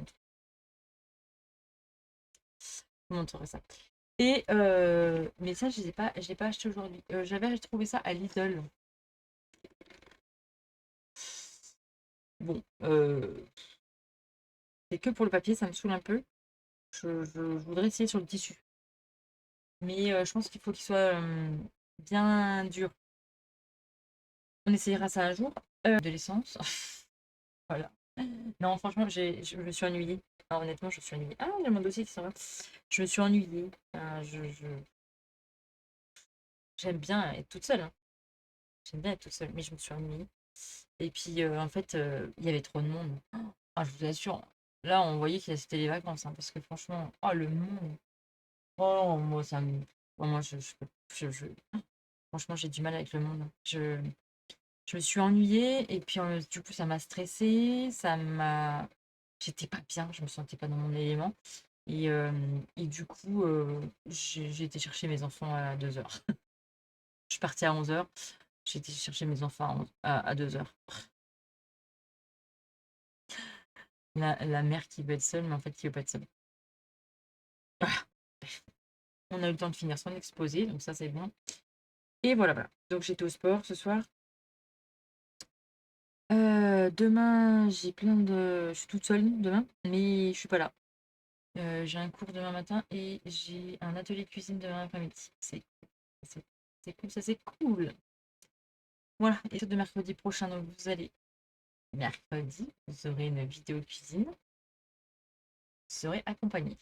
Speaker 1: montrerai ça. Et mais ça, je l'ai pas acheté aujourd'hui. J'avais trouvé ça à Lidl. Bon, c'est que pour le papier, ça me saoule un peu. Je voudrais essayer sur le tissu. Mais je pense qu'il faut qu'il soit bien dur. On essayera ça un jour. De l'essence. Voilà. Non, franchement, je me suis ennuyée. Ah, honnêtement, je me suis ennuyée. Ah, il y a mon dossier qui s'en va. Je me suis ennuyée. J'aime bien être toute seule, hein. J'aime bien être toute seule, mais je me suis ennuyée. Et puis, en fait, il y avait trop de monde. Ah, je vous assure, là, on voyait que c'était les vacances, hein, parce que franchement, oh, le monde. Oh, moi, ça me. Oh, moi, franchement, j'ai du mal avec le monde. Je me suis ennuyée, et puis, du coup, ça m'a stressée, ça m'a. J'étais pas bien, je me sentais pas dans mon élément. Et du coup, j'ai été chercher mes enfants à 2 heures. Je suis partie à 11 heures. J'ai été chercher mes enfants à 2 heures. La mère qui veut être seule, mais en fait, qui veut pas être seule. Ah, on a eu le temps de finir son exposé, donc ça, c'est bon. Et voilà, voilà. Donc, j'étais au sport ce soir. Demain, j'ai plein de. Je suis toute seule demain, mais je suis pas là. J'ai un cours demain matin et j'ai un atelier de cuisine demain après-midi. C'est c'est cool, ça c'est cool. Voilà, et de mercredi prochain, donc vous allez mercredi, vous aurez une vidéo cuisine serez accompagné.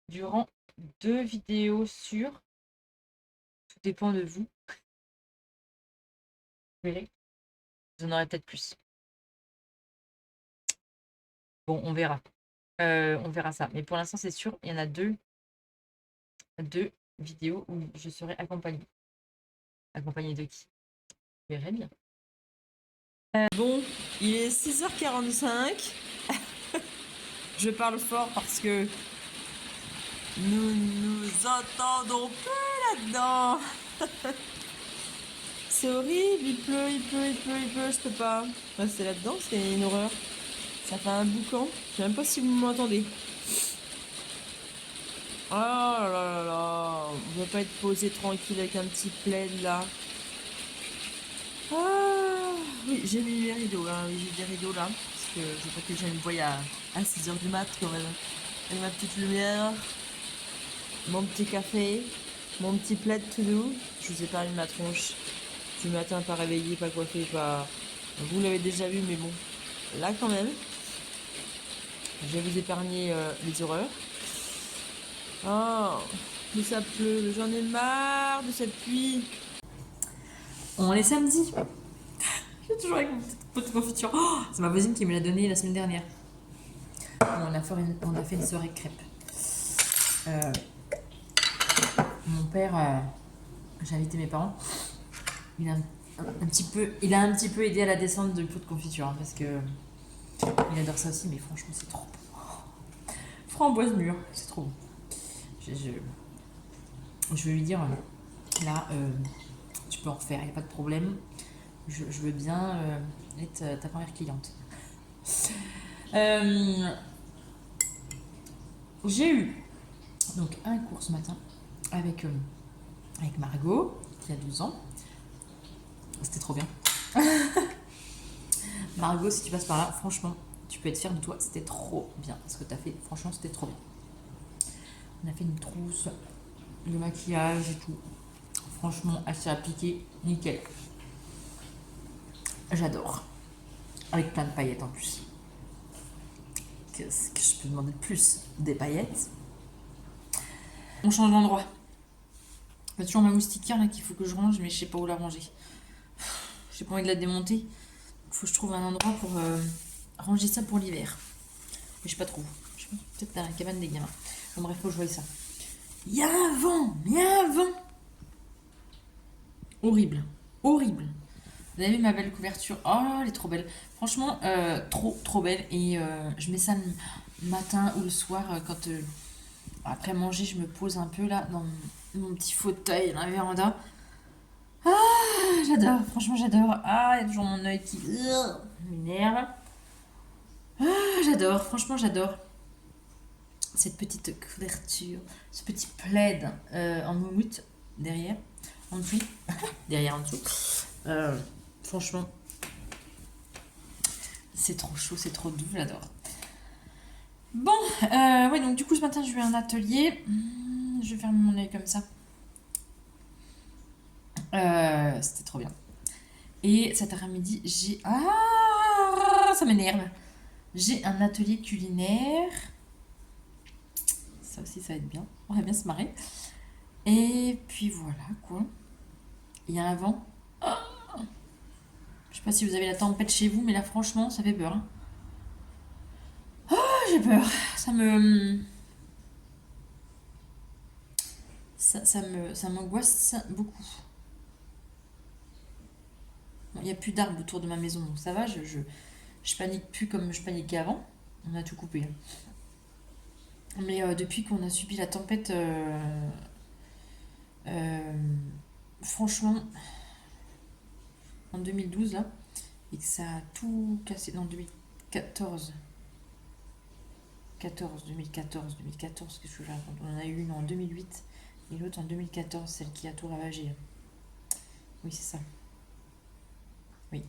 Speaker 1: Durant 2 vidéos sur, tout dépend de vous. Vous verrez, vous en aurez peut-être plus. Bon, on verra. On verra ça. Mais pour l'instant, c'est sûr, il y en a deux vidéos où je serai accompagnée. Accompagnée de qui? Vous verrez bien.
Speaker 2: Bon, il est 6h45. Je parle fort parce que nous nous entendons plus là-dedans. C'est horrible, il pleut, je peux pas rester là-dedans, c'est une horreur. Ça fait un boucan, je sais même pas si vous m'entendez. Oh là là là, on va pas être posé tranquille avec un petit plaid là. Ah, oui, j'ai mis mes rideaux, hein. Oui, j'ai des rideaux là, parce que je veux pas que les gens me voient à 6h du mat quand même. Avec ma petite lumière, mon petit café, mon petit plaid tout doux. Je vous épargne ma tronche du matin, pas réveillée, pas coiffée, pas... Vous l'avez déjà vu, mais bon, là quand même, je vais vous épargner les horreurs. Oh, mais ça pleut, j'en ai marre de cette pluie. On est samedi. J'ai toujours avec mon petit pot de confiture. Oh, c'est ma voisine qui me l'a donné la semaine dernière. On a fait une soirée crêpes. Euh, mon père, j'ai invité mes parents. Il a un petit peu aidé à la descente de pot de confiture hein, parce que il adore ça aussi, mais franchement c'est trop bon. Framboise mûre, c'est trop bon. Je vais lui dire là, tu peux en refaire, il n'y a pas de problème. Je veux bien être ta première cliente. J'ai eu donc un cours ce matin avec Margot qui a 12 ans. C'était trop bien. Margot, si tu passes par là, franchement, tu peux être fière de toi. C'était trop bien ce que tu as fait. Franchement, c'était trop bien. On a fait une trousse, le maquillage et tout. Franchement, elle s'est appliquée nickel. J'adore. Avec plein de paillettes en plus. Qu'est-ce que je peux demander de plus? Des paillettes. On change d'endroit. Il y a toujours ma moustiquaire là qu'il faut que je range, mais je sais pas où la ranger. J'ai pas envie de la démonter. Il faut que je trouve un endroit pour ranger ça pour l'hiver. Mais je sais pas trop. Je sais pas, peut-être dans la cabane des gamins. Bon, bref, faut que je voie ça. Il y a un vent, il y a un vent. Horrible, horrible. Vous avez vu ma belle couverture? Oh, elle est trop belle. Franchement, trop belle. Et je mets ça le matin ou le soir quand après manger, je me pose un peu là dans mon petit fauteuil dans la véranda. Ah, j'adore, franchement j'adore. Ah, il y a toujours mon œil qui m'énerve. Ah, j'adore, franchement j'adore. Cette petite couverture, ce petit plaid en moumoute derrière, en dessous, derrière en dessous. Franchement, c'est trop chaud, c'est trop doux, j'adore. Bon, ouais, donc du coup ce matin je vais à un atelier. Je vais fermer mon œil comme ça. C'était trop bien. Et cet après-midi, j'ai... Ah, ça m'énerve. J'ai un atelier culinaire. Ça aussi, ça va être bien. On va bien se marrer. Et puis voilà, quoi. Il y a un vent. Je sais pas si vous avez la tempête chez vous, mais là, franchement, ça fait peur. Hein. Oh, j'ai peur. Ça m'angoisse beaucoup. Bon, il n'y a plus d'arbres autour de ma maison, donc ça va. Je panique plus comme je paniquais avant. On a tout coupé. Mais depuis qu'on a subi la tempête, franchement, en 2012, là, et que ça a tout cassé. Non, 2014. 2014, qu'est-ce que je raconte? On en a eu une en 2008 et l'autre en 2014, celle qui a tout ravagé. Oui, c'est ça. Oui.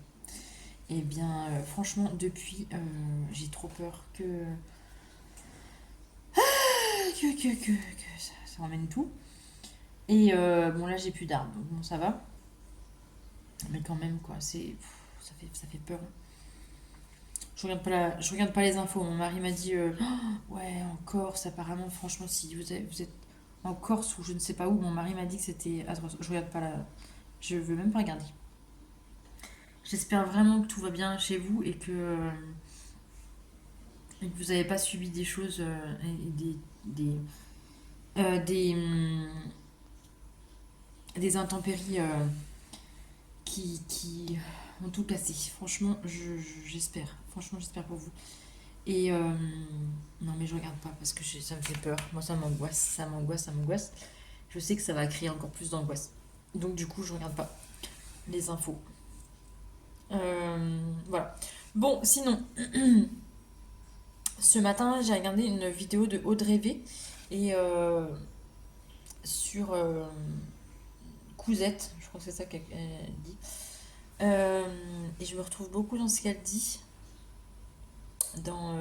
Speaker 2: Et bien, franchement, depuis, j'ai trop peur que ça emmène tout. Et bon, là, j'ai plus d'arbres, donc bon, ça va. Mais quand même, quoi, ça fait peur. je regarde pas les infos. Mon mari m'a dit oh, ouais, en Corse, apparemment, franchement, si vous êtes en Corse ou je ne sais pas où, mon mari m'a dit que c'était atroce. Je regarde pas la. Je veux même pas regarder. J'espère vraiment que tout va bien chez vous et que vous n'avez pas subi des choses et euh, des, hum, des intempéries qui ont tout cassé. Franchement, j'espère. Franchement, j'espère pour vous. Et non, mais je regarde pas parce que ça me fait peur. Moi, ça m'angoisse, ça m'angoisse, ça m'angoisse. Je sais que ça va créer encore plus d'angoisse. Donc, du coup, je regarde pas les infos. Voilà. Bon, sinon, ce matin, j'ai regardé une vidéo de Audrey V et sur Cousette, je crois que c'est ça qu'elle dit. Et je me retrouve beaucoup dans ce qu'elle dit, dans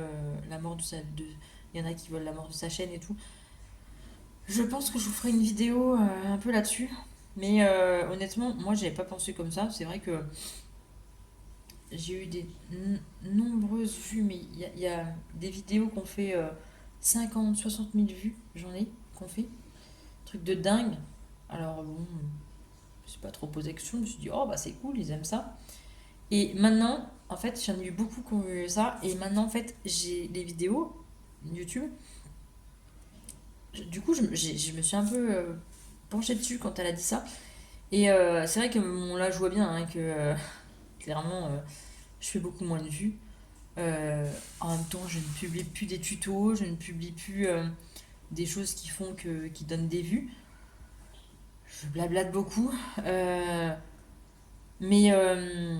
Speaker 2: la mort de sa. Il y en a qui veulent la mort de sa chaîne et tout. Je pense que je vous ferai une vidéo un peu là-dessus. Mais honnêtement, moi, j'avais pas pensé comme ça. C'est vrai que j'ai eu des nombreuses vues, mais il y a des vidéos qu'on fait 50, 60 000 vues, j'en ai, qu'on fait. Truc de dingue. Alors bon, je me suis pas trop posé question, je me suis dit, oh bah c'est cool, ils aiment ça. Et maintenant, en fait, j'en ai eu beaucoup qui ont vu ça, et maintenant, en fait, j'ai les vidéos YouTube. Du coup, je me suis un peu penchée dessus quand elle a dit ça. Et c'est vrai que bon, là, je vois bien hein, que clairement, je fais beaucoup moins de vues. En même temps, je ne publie plus des tutos, je ne publie plus des choses qui donnent des vues. Je blablate beaucoup. Euh, mais, euh,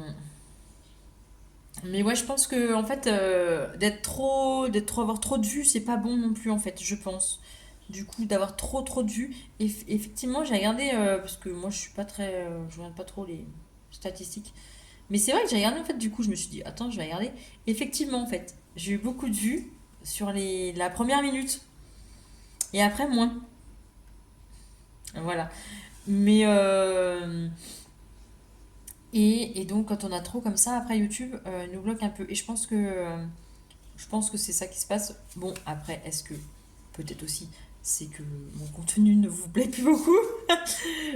Speaker 2: mais ouais, je pense que en fait, avoir trop de vues, c'est pas bon non plus en fait, je pense. Du coup, d'avoir trop de vues. Et effectivement, j'ai regardé parce que moi, je suis pas très, je regarde pas trop les statistiques. Mais c'est vrai que j'ai regardé en fait. Du coup, je me suis dit, attends, je vais regarder. Effectivement, en fait, j'ai eu beaucoup de vues sur la première minute et après moins. Voilà. Mais et donc quand on a trop comme ça, après YouTube nous bloque un peu. Et je pense que c'est ça qui se passe. Bon, après, est-ce que peut-être aussi c'est que mon contenu ne vous plaît plus beaucoup?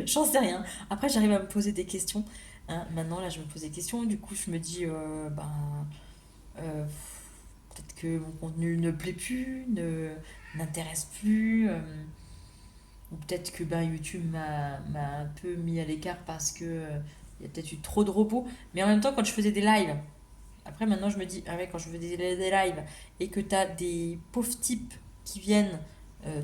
Speaker 2: J'en sais rien. Après, j'arrive à me poser des questions. Hein. Maintenant, là, je me pose des questions. Du coup, je me dis, euh, peut-être que mon contenu ne plaît plus, n'intéresse plus. Ou peut-être que ben, YouTube m'a un peu mis à l'écart parce que il y a peut-être eu trop de repos. Mais en même temps, quand je faisais des lives, après maintenant je me dis, ah ouais, quand je fais des lives et que t'as des pauvres types qui viennent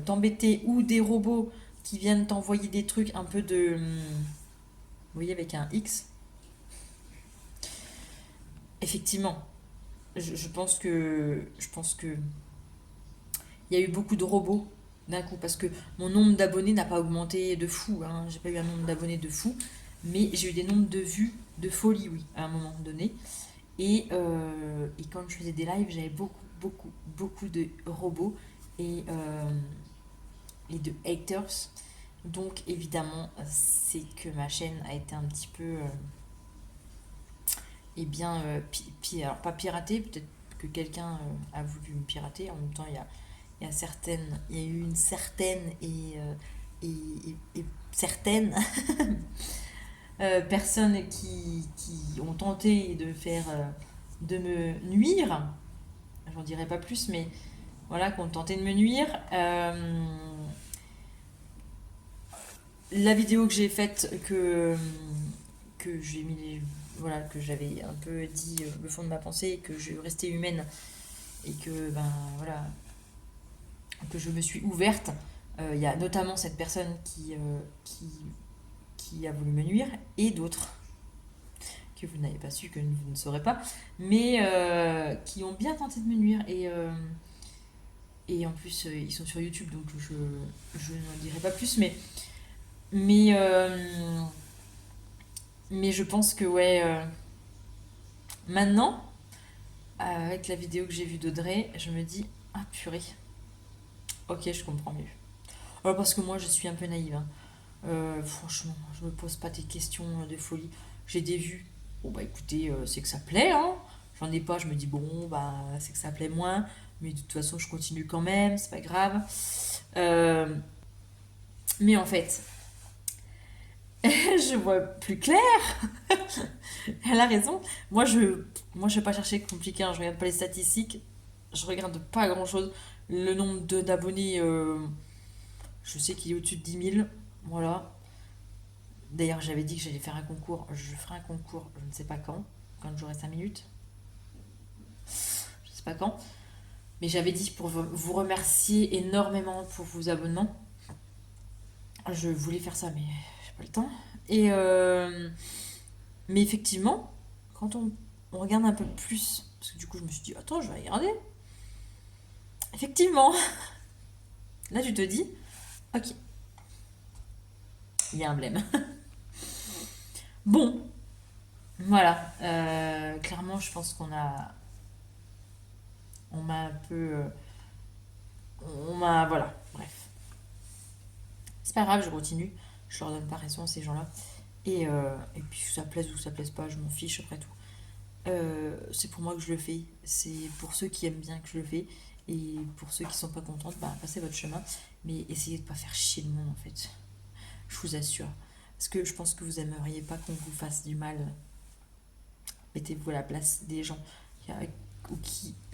Speaker 2: t'embêter ou des robots qui viennent t'envoyer des trucs un peu de. Vous voyez, avec un X, effectivement, je pense que. Je pense que. Il y a eu beaucoup de robots d'un coup parce que mon nombre d'abonnés n'a pas augmenté de fou. Hein. J'ai pas eu un nombre d'abonnés de fou, mais j'ai eu des nombres de vues de folie, oui, à un moment donné. Et quand je faisais des lives, j'avais beaucoup de robots et, et de haters. Donc évidemment, c'est que ma chaîne a été un petit peu, eh bien, alors pas piratée, peut-être que quelqu'un a voulu me pirater. En même temps, il y a eu une certaine et certaines personnes qui ont tenté de me nuire. J'en dirai pas plus, mais voilà, qui ont tenté de me nuire. La vidéo que j'ai faite, que j'ai mis, voilà, que j'avais un peu dit le fond de ma pensée, que je restais humaine et que, ben voilà, que je me suis ouverte. Il y a notamment cette personne qui a voulu me nuire et d'autres que vous n'avez pas su, que vous ne saurez pas, mais qui ont bien tenté de me nuire. Et en plus, ils sont sur YouTube, donc je n'en dirai pas plus, mais, euh, mais je pense que, ouais, maintenant, avec la vidéo que j'ai vue d'Audrey, je me dis, ah purée, ok, je comprends mieux. Alors parce que moi, je suis un peu naïve. Hein. Franchement, je me pose pas des questions de folie. J'ai des vues. Bon bah écoutez, c'est que ça plaît, hein. j'en ai pas, je me dis bon, bah c'est que ça plaît moins, mais de toute façon je continue quand même, c'est pas grave. Euh, mais en fait, je vois plus clair. Elle a raison. Moi, je vais pas chercher compliqué, hein, je regarde pas les statistiques, je regarde pas grand chose. Le nombre d'abonnés, je sais qu'il est au-dessus de 10 000. Voilà. D'ailleurs, j'avais dit que j'allais faire un concours. Je ferai un concours, je ne sais pas quand j'aurai 5 minutes. Je ne sais pas quand. Mais j'avais dit pour vous remercier énormément pour vos abonnements. Je voulais faire ça, mais j'ai pas le temps. Et mais effectivement, quand on regarde un peu plus, parce que du coup, je me suis dit, attends, je vais regarder. Effectivement, là, tu te dis, ok, il y a un blême. Bon, voilà. Clairement, je pense on m'a un peu, voilà. Bref, c'est pas grave, je continue. Je leur donne pas raison à ces gens-là. Et puis, que ça plaise ou ça plaise pas, je m'en fiche après tout. C'est pour moi que je le fais. C'est pour ceux qui aiment bien que je le fais. Et pour ceux qui sont pas contents, bah, passez votre chemin. Mais essayez de pas faire chier le monde en fait. Je vous assure. Parce que je pense que vous aimeriez pas qu'on vous fasse du mal. Mettez-vous à la place des gens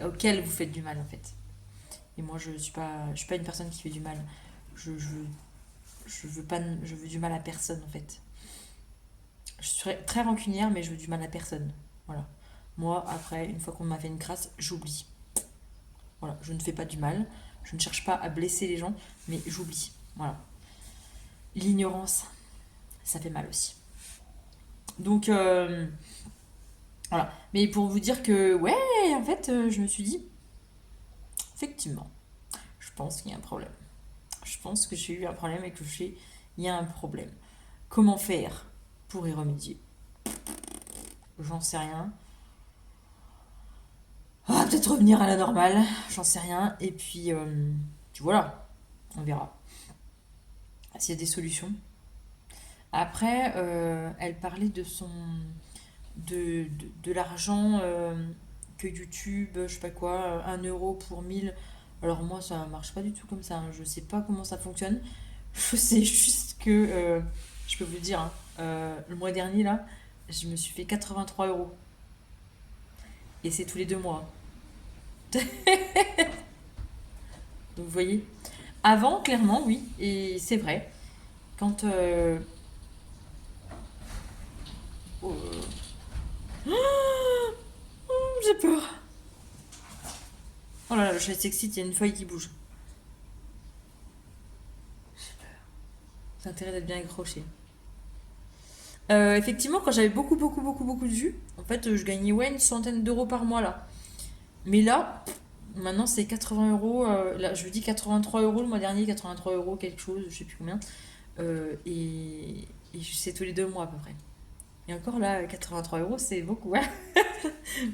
Speaker 2: auxquels vous faites du mal en fait. Et moi je suis pas une personne qui fait du mal. Je, je veux pas, je veux du mal à personne en fait. Je suis très rancunière, mais je veux du mal à personne. Voilà. Moi, après, une fois qu'on m'a fait une crasse, j'oublie. Voilà, je ne fais pas du mal. Je ne cherche pas à blesser les gens, mais j'oublie. Voilà. L'ignorance, ça fait mal aussi. Donc, voilà. Mais pour vous dire que, ouais, en fait, je me suis dit, effectivement, je pense qu'il y a un problème. Je pense que j'ai eu un problème et que il y a un problème. Comment faire pour y remédier? J'en sais rien. Ah, peut-être revenir à la normale, j'en sais rien. Et puis voilà, on verra s'il y a des solutions. Après, elle parlait de l'argent que YouTube, je sais pas quoi, 1 euro pour 1000. Alors moi, ça marche pas du tout comme ça, hein. Je sais pas comment ça fonctionne. Je sais juste que, je peux vous dire, hein, le mois dernier, là, je me suis fait 83 euros. Et c'est tous les 2 mois. Donc vous voyez. Avant, clairement, oui. Et c'est vrai. Quand... oh, j'ai peur. Oh là là, le chat s'excite, il y a une feuille qui bouge. C'est intérêt d'être bien accroché. Effectivement, quand j'avais beaucoup, beaucoup, beaucoup, beaucoup de vues, en fait, je gagnais ouais, une centaine d'euros par mois là. Mais là, maintenant c'est 80 euros. Là, je vous dis 83 euros le mois dernier, 83 euros, quelque chose, je sais plus combien. Et c'est tous les 2 mois à peu près. Et encore là, 83 euros, c'est beaucoup, hein.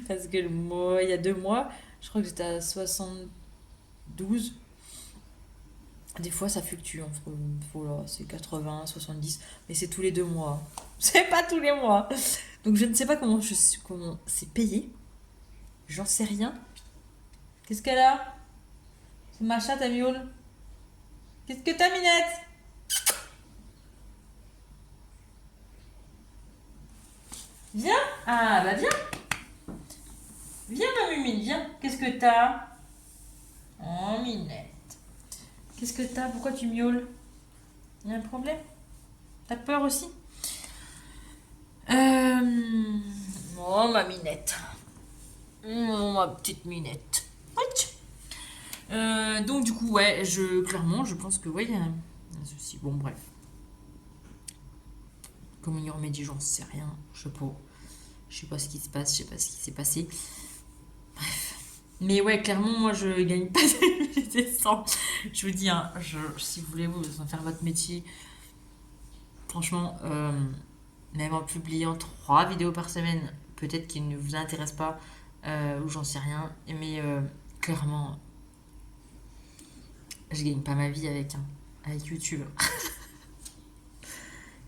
Speaker 2: Parce que il y a 2 mois, je crois que j'étais à 72. Des fois, ça fluctue entre, voilà, c'est 80, 70, mais c'est tous les 2 mois. C'est pas tous les mois. Donc je ne sais pas comment c'est payé. J'en sais rien. Qu'est-ce qu'elle a? C'est ma chatte à miaule. Qu'est-ce que t'as, Minette? Viens. Ah, bah viens. Viens, ma mumine, viens. Qu'est-ce que t'as? Oh, Minette. Qu'est-ce que t'as? Pourquoi tu miaules? Y a un problème? T'as peur aussi? Euh... Oh, ma Minette. Oh, ma petite Minette. Donc du coup, ouais, clairement, je pense que ouais, il y a un souci. Bon, bref. Comment y remédier, j'en sais rien. Je sais pas. Je sais pas ce qui se passe, je sais pas ce qui s'est passé. Mais ouais, clairement, moi, je gagne pas des 100. Je vous dis, hein, si vous voulez vous faire votre métier, franchement, même en publiant 3 vidéos par semaine, peut-être qu'ils ne vous intéressent pas, ou j'en sais rien. Mais clairement, je gagne pas ma vie avec YouTube.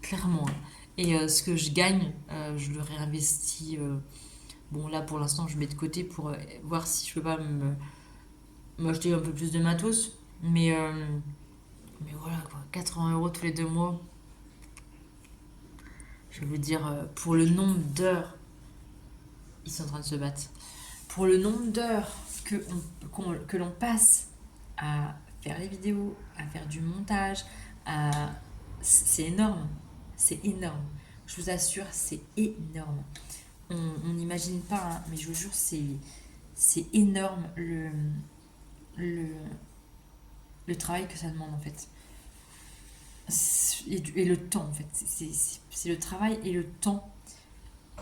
Speaker 2: Clairement, hein. Et ce que je gagne, je le réinvestis Bon, là, pour l'instant, je mets de côté pour voir si je peux pas m'acheter un peu plus de matos. Mais voilà, quoi. 80 € tous les 2 mois. Je vais vous dire, pour le nombre d'heures, ils sont en train de se battre. Pour le nombre d'heures que l'on passe à faire les vidéos, à faire du montage, à... c'est énorme. C'est énorme. Je vous assure, c'est énorme. On n'imagine pas, hein, mais je vous jure, c'est énorme le, le travail que ça demande en fait. Et le temps en fait. C'est le travail et le temps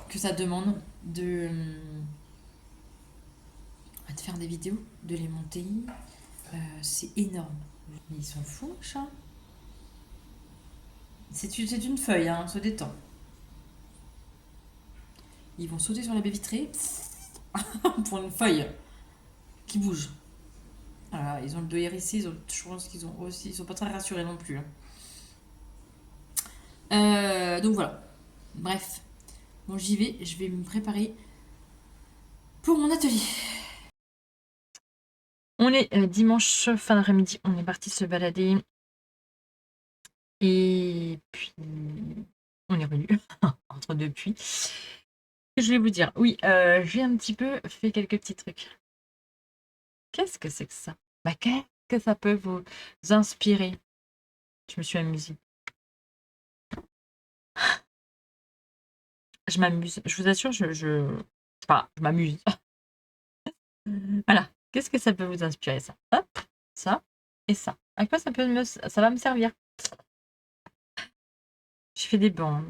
Speaker 2: que ça demande de faire des vidéos, de les monter. C'est énorme. Mais ils sont fous, chat. C'est une feuille, hein, on se détend. Ils vont sauter sur la baie vitrée pour une feuille qui bouge. Voilà, ils ont le dos hérissé, je pense qu'ils ont aussi, ils sont pas très rassurés non plus, hein. Donc voilà. Bref, bon j'y vais, je vais me préparer pour mon atelier.
Speaker 1: On est dimanche fin d'après-midi, on est parti se balader. Et puis, on est revenu entre deux puits. Je vais vous dire, oui, j'ai un petit peu fait quelques petits trucs. Qu'est-ce que c'est que ça? Bah, qu'est-ce que ça peut vous inspirer? Je me suis amusée. Je m'amuse. Je vous assure, enfin, je m'amuse. Voilà. Qu'est-ce que ça peut vous inspirer, ça? Hop, ça et ça. À quoi ça va me servir? Je fais des bandes.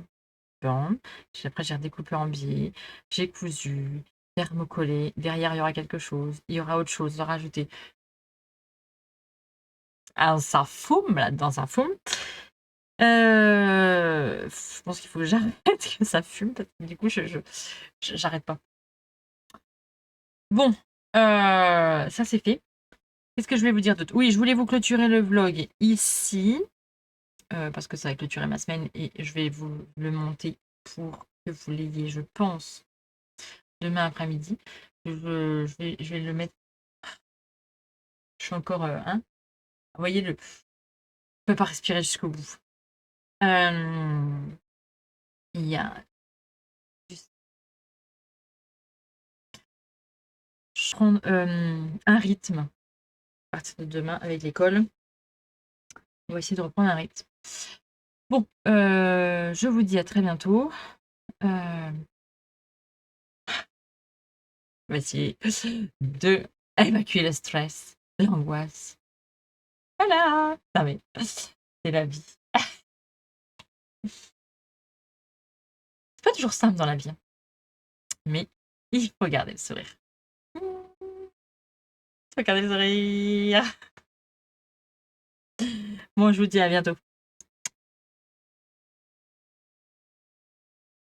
Speaker 1: Après, j'ai redécoupé en biais. J'ai cousu. Thermocollé. Derrière, il y aura quelque chose. Il y aura autre chose. À rajouter. Ah, ça fume, là-dedans, ça fume. Je pense qu'il faut que j'arrête que ça fume, parce que du coup, j'arrête pas. Bon, ça c'est fait. Qu'est-ce que je vais vous dire d'autre? Oui, je voulais vous clôturer le vlog ici, parce que ça va clôturer ma semaine et je vais vous le monter pour que vous l'ayez, je pense, demain après-midi. Je vais le mettre. Je suis encore. Hein? Vous voyez, je ne peux pas respirer jusqu'au bout. Il y a. Je prends un rythme à partir de demain avec l'école. On va essayer de reprendre un rythme. Bon, je vous dis à très bientôt. On va essayer de évacuer le stress, l'angoisse. Voilà. Non mais c'est la vie. C'est pas toujours simple dans la vie, hein, mais il faut garder le sourire. Il faut garder le sourire. Bon, je vous dis à bientôt.